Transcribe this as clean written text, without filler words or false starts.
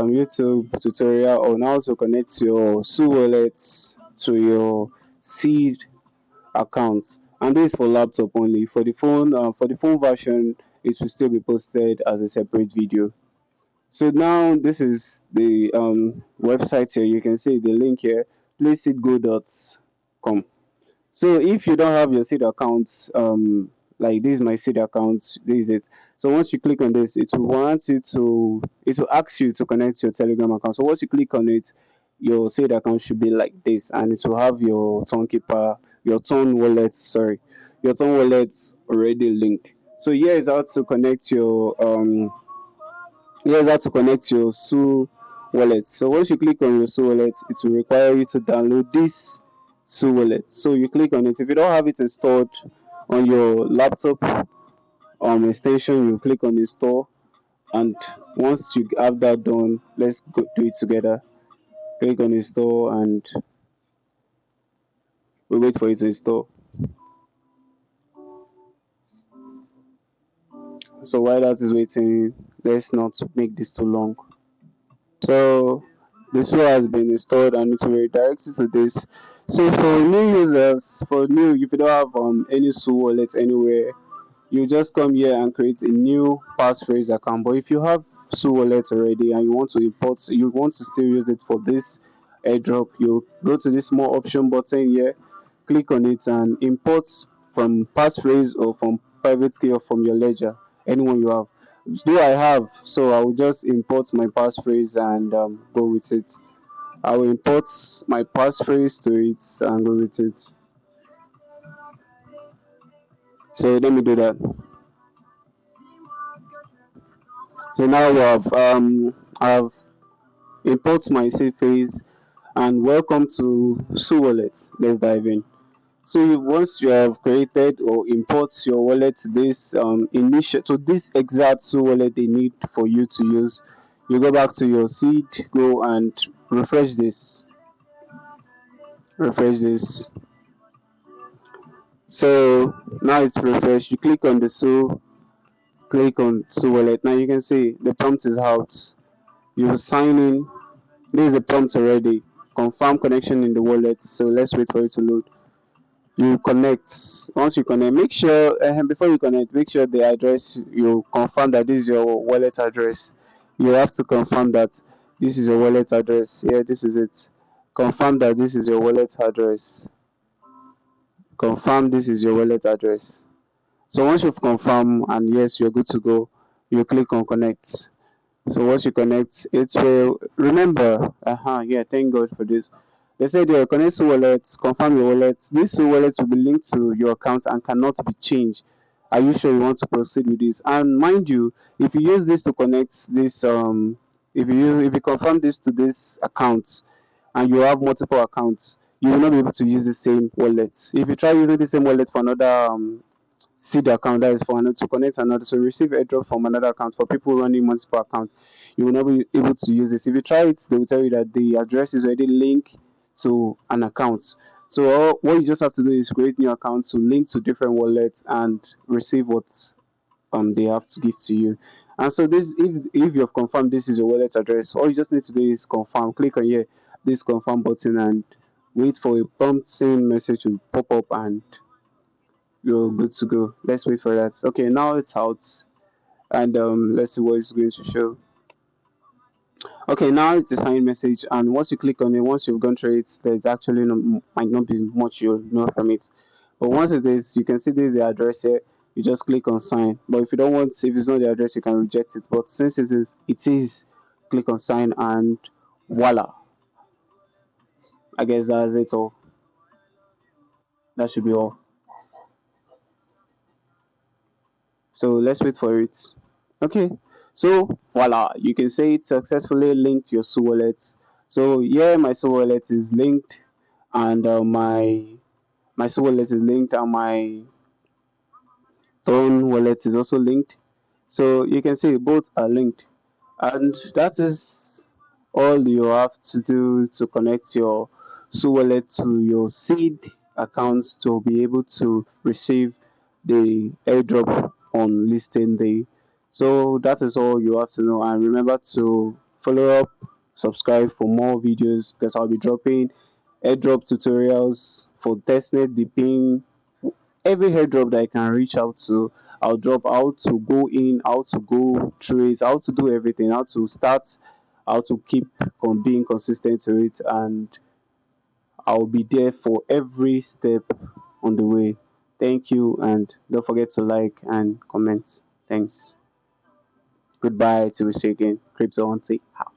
YouTube tutorial on how to connect your SUI wallet to your seed account. And this is for laptop only. For the phone version, it will still be posted as a separate video. So now this is the website here. You can see the link here, placeitgo.com. So if you don't have your seed account, like this is my seed account, this is it. So once you click on this, it will ask you to connect your Telegram account. So once you click on it, your seed account should be like this, and it will have your your Ton wallet already linked. So here's how to connect your SUI wallet. So once you click on your SUI wallet, it will require you to download this SUI wallet. So you click on it. If you don't have it installed on your laptop extension, you click on install. And once you have that done, let's do it together. Click on install and we wait for it to install. So while that is waiting, let's not make this too long. So this one has been installed and it will redirect you to this. So for new users, if you don't have any SUI wallet anywhere, you just come here and create a new passphrase account. But if you have SUI wallet already and you want to still use it for this airdrop, you go to this more option button here, click on it and import from passphrase or from private key or from your ledger, anyone you have. Do I have? So I will just import my passphrase and go with it. I will import my passphrase to it and go with it. So let me do that. So now I've import my safe phase and welcome to SUI Wallet. Let's dive in. So once you have created or import your wallet to this exact SUI wallet they need for you to use, you go back to your seed, go and refresh this. Refresh this. So now it's refreshed. You click on the click on SUI Wallet. Now you can see the prompt is out. You sign in. This is the prompt already. Confirm connection in the wallet. So let's wait for it to load. You connect. Once you connect, make sure before you connect, make sure the address you confirm that this is your wallet address. You have to confirm that this is your wallet address. Yeah, this is it. Confirm that this is your wallet address. Confirm this is your wallet address. So once you've confirmed and yes, you're good to go, you click on connect. So once you connect, it will remember. Yeah, thank God for this. They said your connect to wallet, confirm your wallet. This wallet will be linked to your account and cannot be changed. Are you sure you want to proceed with this? And mind you, if you use this to connect this, if you confirm this to this account and you have multiple accounts, you will not be able to use the same wallet. If you try using the same wallet for another seed account, that is for another to connect another, so receive airdrop from another account for people running multiple accounts, you will not be able to use this. If you try it, they will tell you that the address is already linked to an account. So what you just have to do is create new accounts to link to different wallets and receive what they have to give to you. And so this, if you've confirmed this is your wallet address, all you just need to do is confirm. Click on here, this confirm button, and wait for a prompting message to pop up, and you're good to go. Let's wait for that. Okay, now it's out, and let's see what it's going to show. Okay, now it's a sign message, and once you click on it, once you've gone through it, there's actually might not be much you'll know from it. But once it is, you can see this is the address here. You just click on sign. But if you don't want, if it's not the address, you can reject it. But since it is, click on sign, and voila. I guess that's it all. That should be all. So let's wait for it. Okay, so voila, you can say it successfully linked your SUI wallet. So yeah, my SUI wallet is linked, and my SUI wallet is linked, and my Tron wallet is also linked. So you can see both are linked, and that is all you have to do to connect your SUI wallet to your seed account to be able to receive the airdrop on listing day. So that is all you have to know, and remember to follow up, subscribe for more videos because I'll be dropping airdrop tutorials for testnet, the pin, every airdrop that I can reach out to. I'll drop how to go in, how to go trade, how to do everything, how to start, how to keep on being consistent to it, and I'll be there for every step on the way. Thank you, and don't forget to like and comment. Thanks. Goodbye till we see you again. Crypto Auntie out.